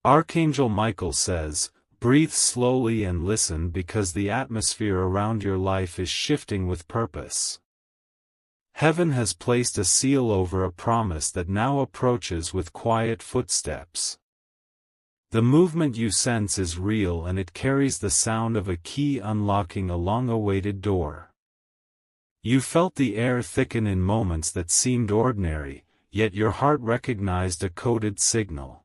Archangel Michael says, breathe slowly and listen because the atmosphere around your life is shifting with purpose. Heaven has placed a seal over a promise that now approaches with quiet footsteps. The movement you sense is real and it carries the sound of a key unlocking a long-awaited door. You felt the air thicken in moments that seemed ordinary, yet your heart recognized a coded signal.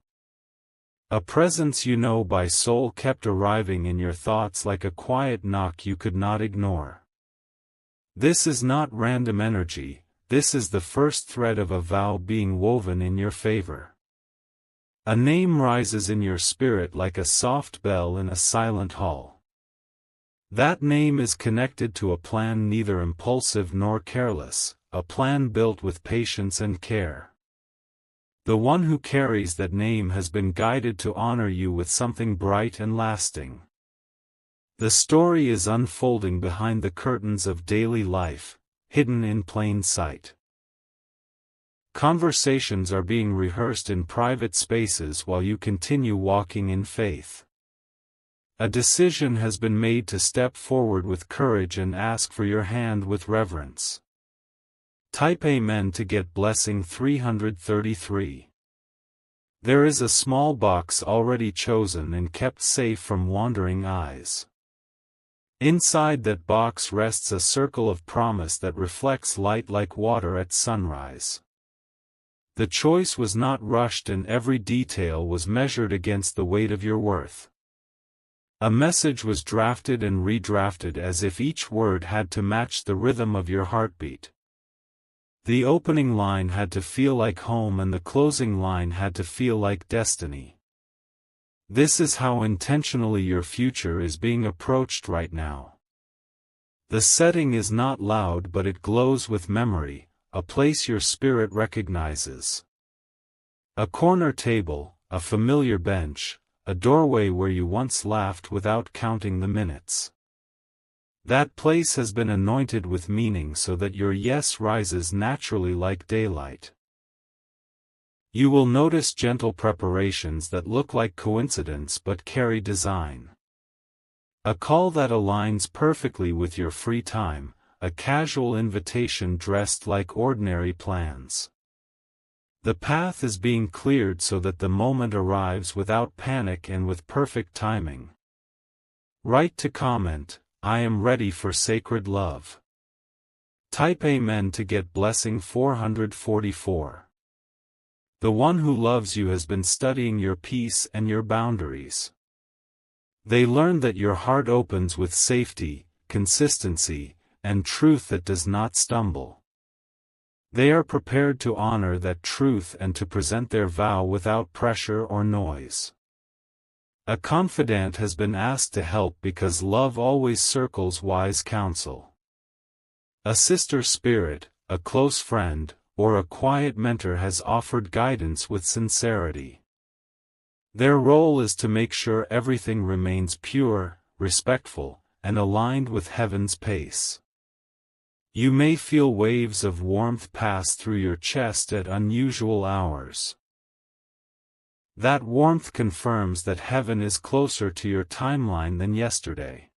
A presence you know by soul kept arriving in your thoughts like a quiet knock you could not ignore. This is not random energy, this is the first thread of a vow being woven in your favor. A name rises in your spirit like a soft bell in a silent hall. That name is connected to a plan neither impulsive nor careless, a plan built with patience and care. The one who carries that name has been guided to honor you with something bright and lasting. The story is unfolding behind the curtains of daily life, hidden in plain sight. Conversations are being rehearsed in private spaces while you continue walking in faith. A decision has been made to step forward with courage and ask for your hand with reverence. Type Amen to get blessing 333. There is a small box already chosen and kept safe from wandering eyes. Inside that box rests a circle of promise that reflects light like water at sunrise. The choice was not rushed and every detail was measured against the weight of your worth. A message was drafted and redrafted as if each word had to match the rhythm of your heartbeat. The opening line had to feel like home and the closing line had to feel like destiny. This is how intentionally your future is being approached right now. The setting is not loud but it glows with memory, a place your spirit recognizes. A corner table, a familiar bench, a doorway where you once laughed without counting the minutes. That place has been anointed with meaning so that your yes rises naturally like daylight. You will notice gentle preparations that look like coincidence but carry design. A call that aligns perfectly with your free time, a casual invitation dressed like ordinary plans. The path is being cleared so that the moment arrives without panic and with perfect timing. Write to comment, I am ready for sacred love. Type Amen to get blessing 444. The one who loves you has been studying your peace and your boundaries. They learned that your heart opens with safety, consistency, and truth that does not stumble. They are prepared to honor that truth and to present their vow without pressure or noise. A confidant has been asked to help because love always circles wise counsel. A sister spirit, a close friend, or a quiet mentor has offered guidance with sincerity. Their role is to make sure everything remains pure, respectful, and aligned with heaven's pace. You may feel waves of warmth pass through your chest at unusual hours. That warmth confirms that heaven is closer to your timeline than yesterday.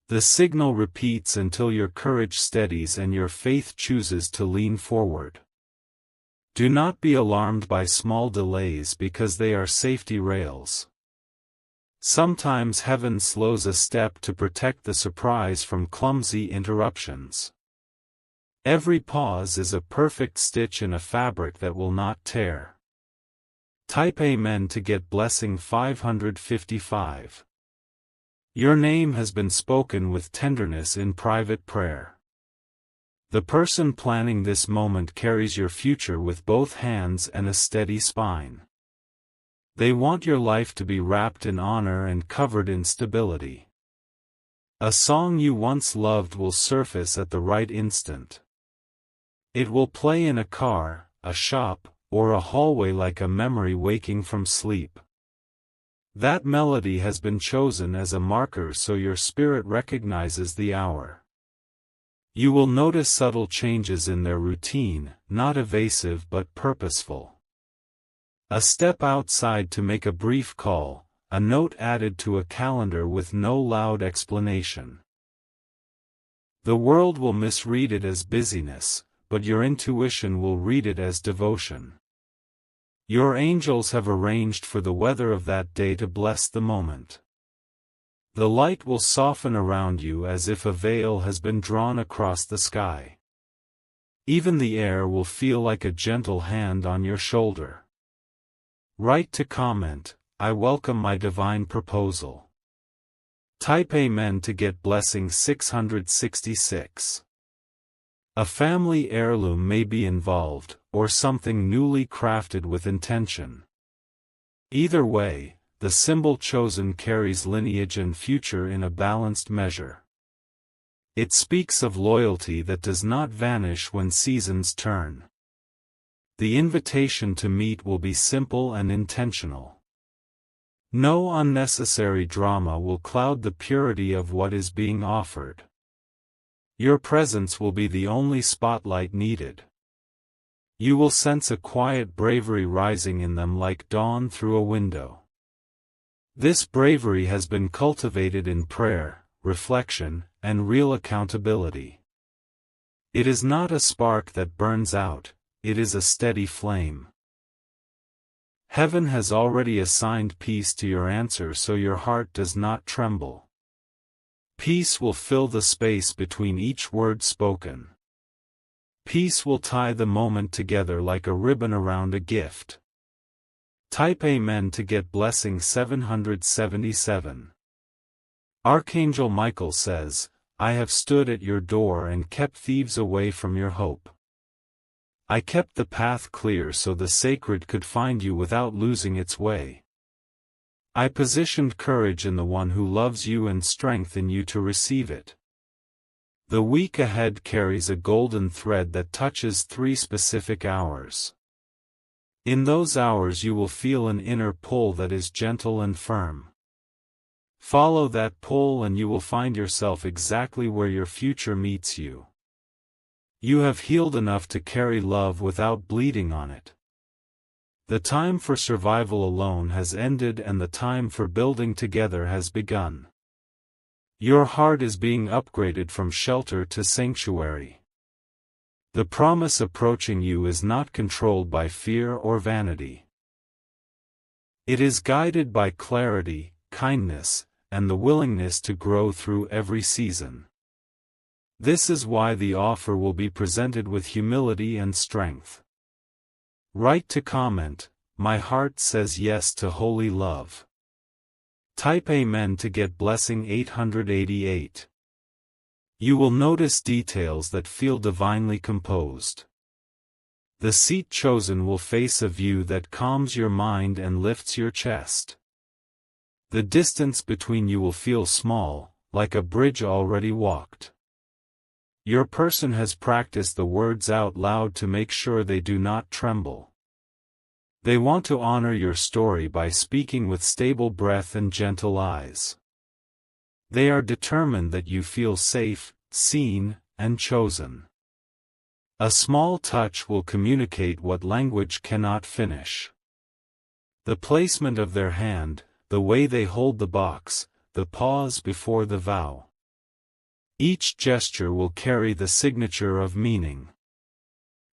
The signal repeats until your courage steadies and your faith chooses to lean forward. Do not be alarmed by small delays because they are safety rails. Sometimes heaven slows a step to protect the surprise from clumsy interruptions. Every pause is a perfect stitch in a fabric that will not tear. Type Amen to get blessing 555. Your name has been spoken with tenderness in private prayer. The person planning this moment carries your future with both hands and a steady spine. They want your life to be wrapped in honor and covered in stability. A song you once loved will surface at the right instant. It will play in a car, a shop, or a hallway like a memory waking from sleep. That melody has been chosen as a marker so your spirit recognizes the hour. You will notice subtle changes in their routine, not evasive but purposeful. A step outside to make a brief call, a note added to a calendar with no loud explanation. The world will misread it as busyness, but your intuition will read it as devotion. Your angels have arranged for the weather of that day to bless the moment. The light will soften around you as if a veil has been drawn across the sky. Even the air will feel like a gentle hand on your shoulder. Write to comment, "I welcome my divine proposal." Type Amen to get blessing 666. A family heirloom may be involved, or something newly crafted with intention. Either way, the symbol chosen carries lineage and future in a balanced measure. It speaks of loyalty that does not vanish when seasons turn. The invitation to meet will be simple and intentional. No unnecessary drama will cloud the purity of what is being offered. Your presence will be the only spotlight needed. You will sense a quiet bravery rising in them like dawn through a window. This bravery has been cultivated in prayer, reflection, and real accountability. It is not a spark that burns out, it is a steady flame. Heaven has already assigned peace to your answer so your heart does not tremble. Peace will fill the space between each word spoken. Peace will tie the moment together like a ribbon around a gift. Type Amen to get blessing 777. Archangel Michael says, "I have stood at your door and kept thieves away from your hope. I kept the path clear so the sacred could find you without losing its way. I positioned courage in the one who loves you and strength in you to receive it." The week ahead carries a golden thread that touches 3 specific hours. In those hours you will feel an inner pull that is gentle and firm. Follow that pull and you will find yourself exactly where your future meets you. You have healed enough to carry love without bleeding on it. The time for survival alone has ended and the time for building together has begun. Your heart is being upgraded from shelter to sanctuary. The promise approaching you is not controlled by fear or vanity. It is guided by clarity, kindness, and the willingness to grow through every season. This is why the offer will be presented with humility and strength. Write to comment, "My heart says yes to holy love." Type Amen to get blessing 888. You will notice details that feel divinely composed. The seat chosen will face a view that calms your mind and lifts your chest. The distance between you will feel small, like a bridge already walked. Your person has practiced the words out loud to make sure they do not tremble. They want to honor your story by speaking with stable breath and gentle eyes. They are determined that you feel safe, seen, and chosen. A small touch will communicate what language cannot finish. The placement of their hand, the way they hold the box, the pause before the vow. Each gesture will carry the signature of meaning.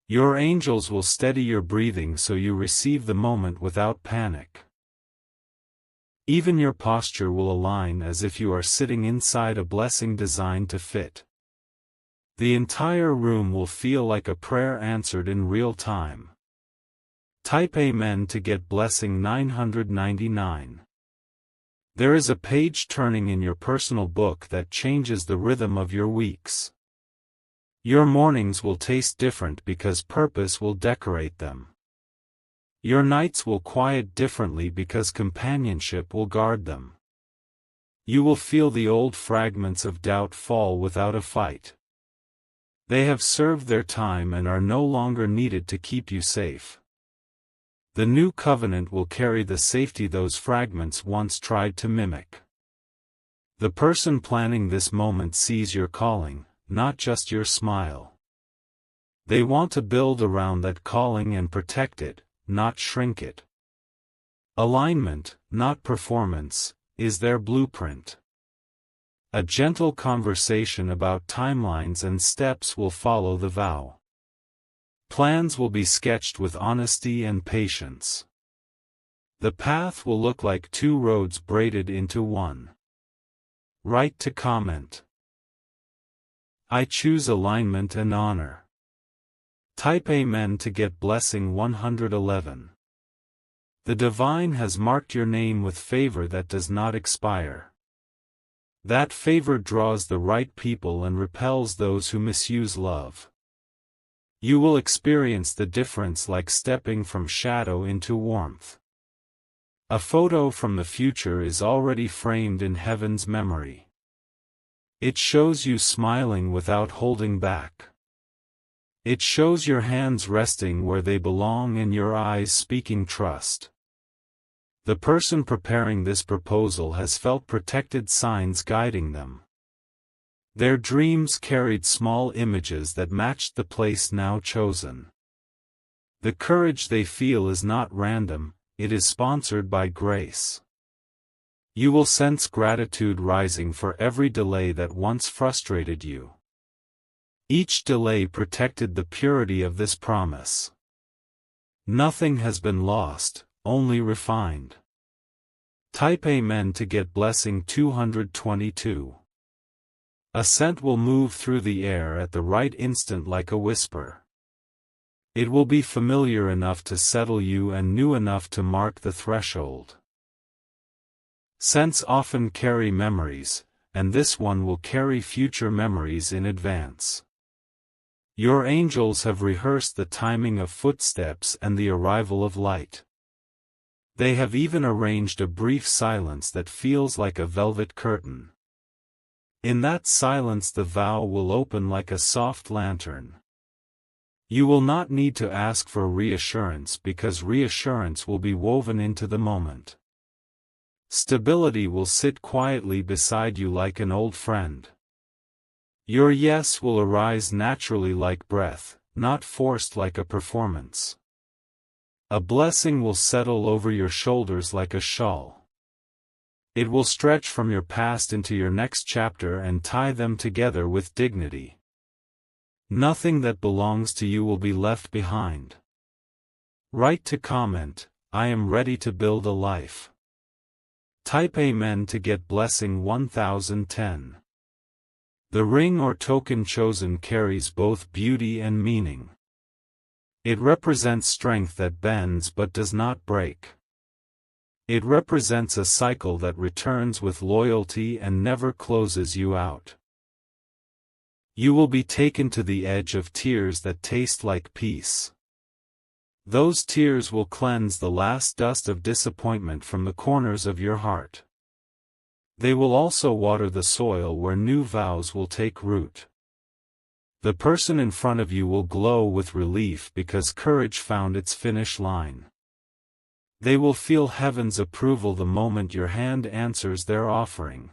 Your angels will steady your breathing so you receive the moment without panic. Even your posture will align as if you are sitting inside a blessing designed to fit. The entire room will feel like a prayer answered in real time. Type Amen to get blessing 999. There is a page turning in your personal book that changes the rhythm of your weeks. Your mornings will taste different because purpose will decorate them. Your nights will quiet differently because companionship will guard them. You will feel the old fragments of doubt fall without a fight. They have served their time and are no longer needed to keep you safe. The new covenant will carry the safety those fragments once tried to mimic. The person planning this moment sees your calling, not just your smile. They want to build around that calling and protect it, not shrink it. Alignment, not performance, is their blueprint. A gentle conversation about timelines and steps will follow the vow. Plans will be sketched with honesty and patience. The path will look like two roads braided into one. Write to comment. I choose alignment and honor. Type Amen to get blessing 111. The divine has marked your name with favor that does not expire. That favor draws the right people and repels those who misuse love. You will experience the difference like stepping from shadow into warmth. A photo from the future is already framed in heaven's memory. It shows you smiling without holding back. It shows your hands resting where they belong and your eyes speaking trust. The person preparing this proposal has felt protected signs guiding them. Their dreams carried small images that matched the place now chosen. The courage they feel is not random, it is sponsored by grace. You will sense gratitude rising for every delay that once frustrated you. Each delay protected the purity of this promise. Nothing has been lost, only refined. Type Amen to get blessing 222. A scent will move through the air at the right instant like a whisper. It will be familiar enough to settle you and new enough to mark the threshold. Scents often carry memories, and this one will carry future memories in advance. Your angels have rehearsed the timing of footsteps and the arrival of light. They have even arranged a brief silence that feels like a velvet curtain. In that silence the vow will open like a soft lantern. You will not need to ask for reassurance because reassurance will be woven into the moment. Stability will sit quietly beside you like an old friend. Your yes will arise naturally like breath, not forced like a performance. A blessing will settle over your shoulders like a shawl. It will stretch from your past into your next chapter and tie them together with dignity. Nothing that belongs to you will be left behind. Write to comment, I am ready to build a life. Type Amen to get blessing 1010. The ring or token chosen carries both beauty and meaning. It represents strength that bends but does not break. It represents a cycle that returns with loyalty and never closes you out. You will be taken to the edge of tears that taste like peace. Those tears will cleanse the last dust of disappointment from the corners of your heart. They will also water the soil where new vows will take root. The person in front of you will glow with relief because courage found its finish line. They will feel heaven's approval the moment your hand answers their offering.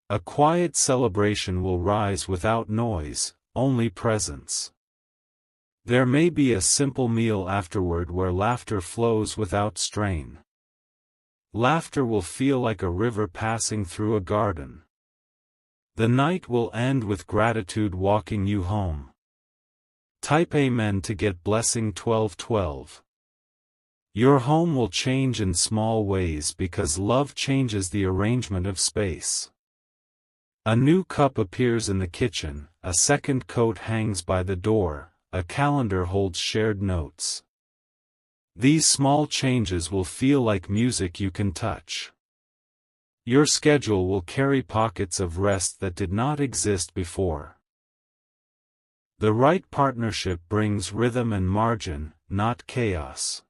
A quiet celebration will rise without noise, only presence. There may be a simple meal afterward where laughter flows without strain. Laughter will feel like a river passing through a garden. The night will end with gratitude walking you home. Type Amen to get blessing 1212. Your home will change in small ways because love changes the arrangement of space. A new cup appears in the kitchen, a second coat hangs by the door, a calendar holds shared notes. These small changes will feel like music you can touch. Your schedule will carry pockets of rest that did not exist before. The right partnership brings rhythm and margin, not chaos.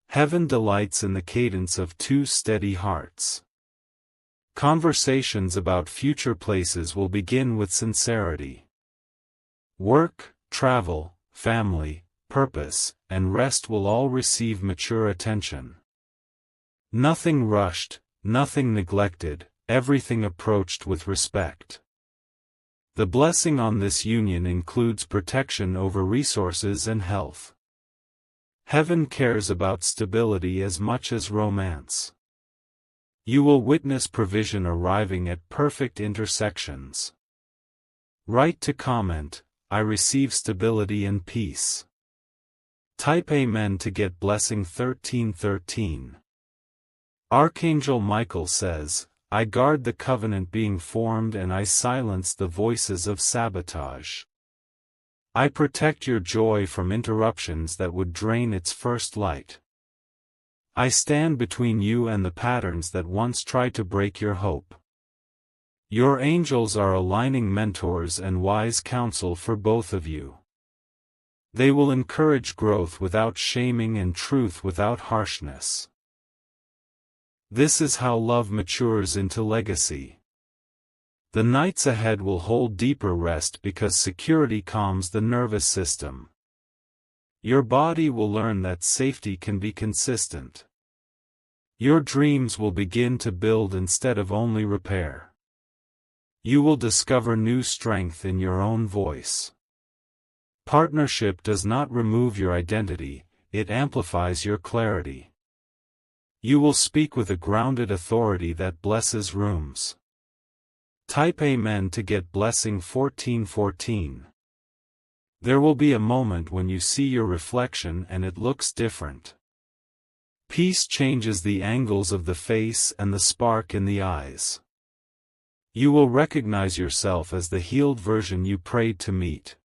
Heaven delights in the cadence of two steady hearts. Conversations about future places will begin with sincerity. Work, travel, family, purpose, and rest will all receive mature attention. Nothing rushed, nothing neglected, everything approached with respect. The blessing on this union includes protection over resources and health. Heaven cares about stability as much as romance. You will witness provision arriving at perfect intersections. Write to comment, I receive stability and peace. Type Amen to get blessing 1313. Archangel Michael says, I guard the covenant being formed and I silence the voices of sabotage. I protect your joy from interruptions that would drain its first light. I stand between you and the patterns that once tried to break your hope. Your angels are aligning mentors and wise counsel for both of you. They will encourage growth without shaming and truth without harshness. This is how love matures into legacy. The nights ahead will hold deeper rest because security calms the nervous system. Your body will learn that safety can be consistent. Your dreams will begin to build instead of only repair. You will discover new strength in your own voice. Partnership does not remove your identity, it amplifies your clarity. You will speak with a grounded authority that blesses rooms. Type Amen to get blessing 1414. There will be a moment when you see your reflection and it looks different. Peace changes the angles of the face and the spark in the eyes. You will recognize yourself as the healed version you prayed to meet.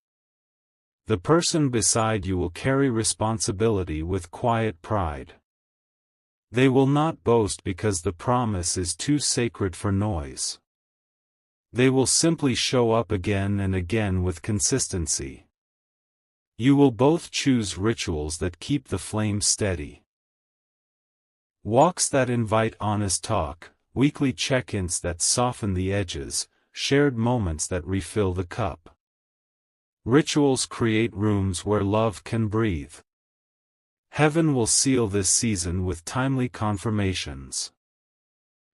The person beside you will carry responsibility with quiet pride. They will not boast because the promise is too sacred for noise. They will simply show up again and again with consistency. You will both choose rituals that keep the flame steady. Walks that invite honest talk, weekly check-ins that soften the edges, shared moments that refill the cup. Rituals create rooms where love can breathe. Heaven will seal this season with timely confirmations.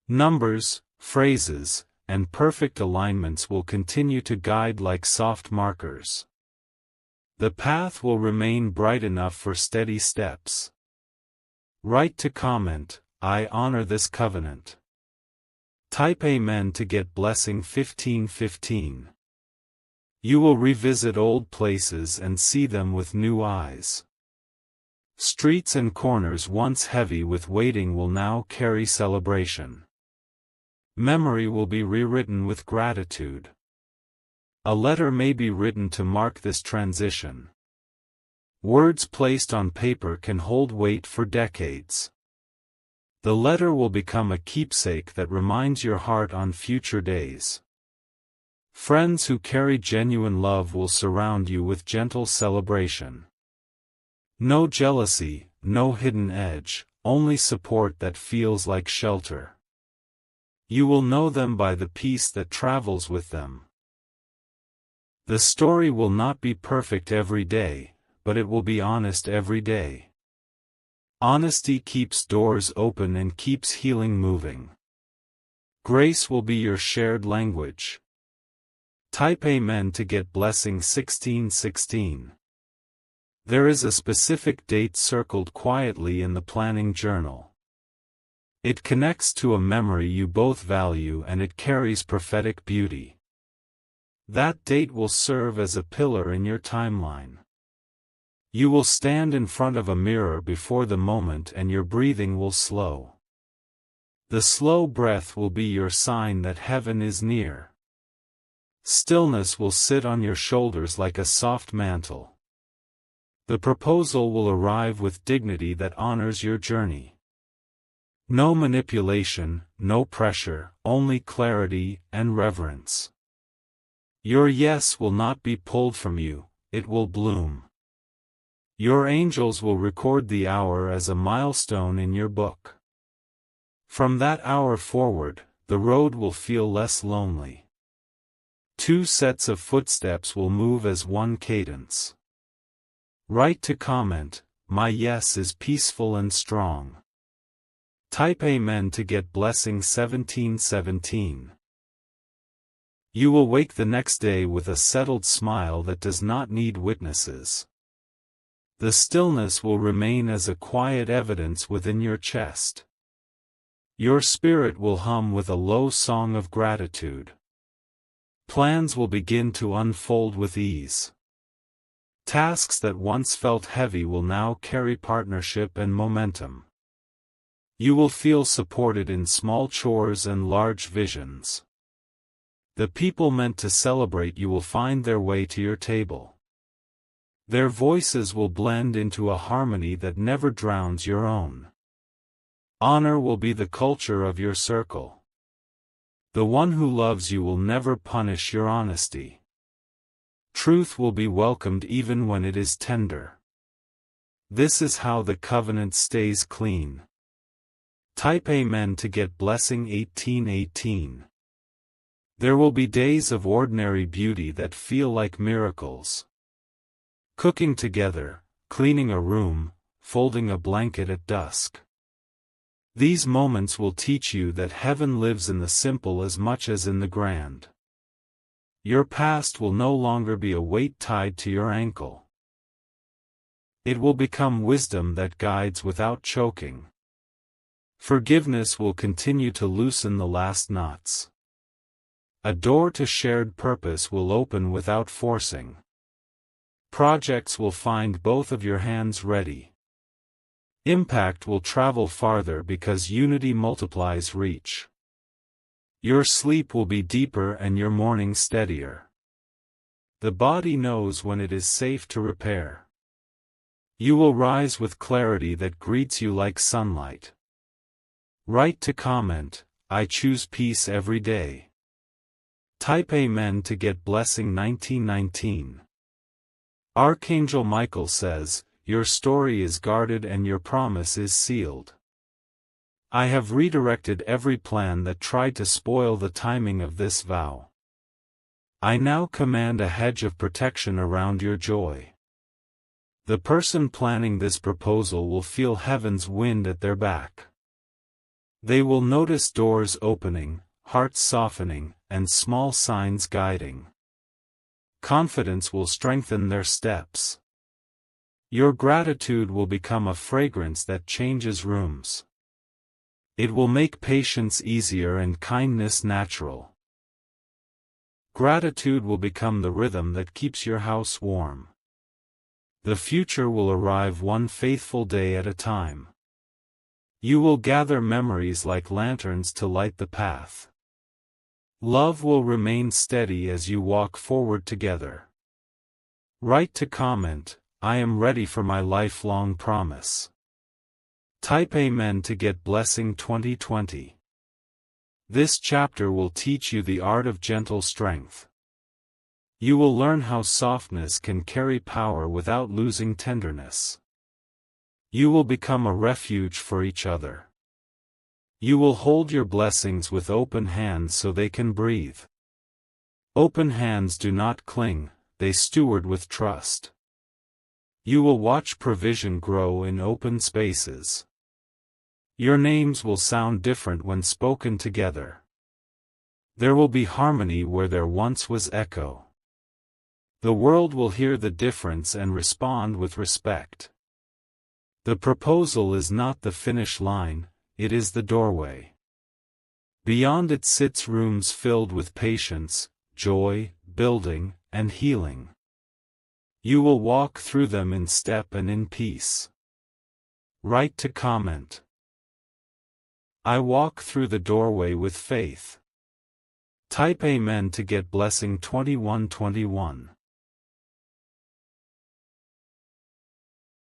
Numbers, phrases, and perfect alignments will continue to guide like soft markers. The path will remain bright enough for steady steps. Write to comment, I honor this covenant. Type Amen to get blessing 1515. You will revisit old places and see them with new eyes. Streets and corners once heavy with waiting will now carry celebration. Memory will be rewritten with gratitude. A letter may be written to mark this transition. Words placed on paper can hold weight for decades. The letter will become a keepsake that reminds your heart on future days. Friends who carry genuine love will surround you with gentle celebration. No jealousy, no hidden edge, only support that feels like shelter. You will know them by the peace that travels with them. The story will not be perfect every day, but it will be honest every day. Honesty keeps doors open and keeps healing moving. Grace will be your shared language. Type Amen to get blessing 1616. There is a specific date circled quietly in the planning journal. It connects to a memory you both value and it carries prophetic beauty. That date will serve as a pillar in your timeline. You will stand in front of a mirror before the moment and your breathing will slow. The slow breath will be your sign that heaven is near. Stillness will sit on your shoulders like a soft mantle. The proposal will arrive with dignity that honors your journey. No manipulation, no pressure, only clarity and reverence. Your yes will not be pulled from you, it will bloom. Your angels will record the hour as a milestone in your book. From that hour forward, the road will feel less lonely. Two sets of footsteps will move as one cadence. Write to comment, my yes is peaceful and strong. Type Amen to get blessing 1717. You will wake the next day with a settled smile that does not need witnesses. The stillness will remain as a quiet evidence within your chest. Your spirit will hum with a low song of gratitude. Plans will begin to unfold with ease. Tasks that once felt heavy will now carry partnership and momentum. You will feel supported in small chores and large visions. The people meant to celebrate you will find their way to your table. Their voices will blend into a harmony that never drowns your own. Honor will be the culture of your circle. The one who loves you will never punish your honesty. Truth will be welcomed even when it is tender. This is how the covenant stays clean. Type Amen to get blessing 1818. There will be days of ordinary beauty that feel like miracles. Cooking together, cleaning a room, folding a blanket at dusk. These moments will teach you that heaven lives in the simple as much as in the grand. Your past will no longer be a weight tied to your ankle. It will become wisdom that guides without choking. Forgiveness will continue to loosen the last knots. A door to shared purpose will open without forcing. Projects will find both of your hands ready. Impact will travel farther because unity multiplies reach. Your sleep will be deeper and your morning steadier. The body knows when it is safe to repair. You will rise with clarity that greets you like sunlight. Write to comment, I choose peace every day. Type Amen to get blessing 1919. Archangel Michael says, your story is guarded and your promise is sealed. I have redirected every plan that tried to spoil the timing of this vow. I now command a hedge of protection around your joy. The person planning this proposal will feel heaven's wind at their back. They will notice doors opening, hearts softening, and small signs guiding. Confidence will strengthen their steps. Your gratitude will become a fragrance that changes rooms. It will make patience easier and kindness natural. Gratitude will become the rhythm that keeps your house warm. The future will arrive one faithful day at a time. You will gather memories like lanterns to light the path. Love will remain steady as you walk forward together. Write to comment, I am ready for my lifelong promise. Type Amen to get blessing 2020. This chapter will teach you the art of gentle strength. You will learn how softness can carry power without losing tenderness. You will become a refuge for each other. You will hold your blessings with open hands so they can breathe. Open hands do not cling, they steward with trust. You will watch provision grow in open spaces. Your names will sound different when spoken together. There will be harmony where there once was echo. The world will hear the difference and respond with respect. The proposal is not the finish line, it is the doorway. Beyond it sits rooms filled with patience, joy, building, and healing. You will walk through them in step and in peace. Write to comment. I walk through the doorway with faith. Type Amen to get blessing 2121.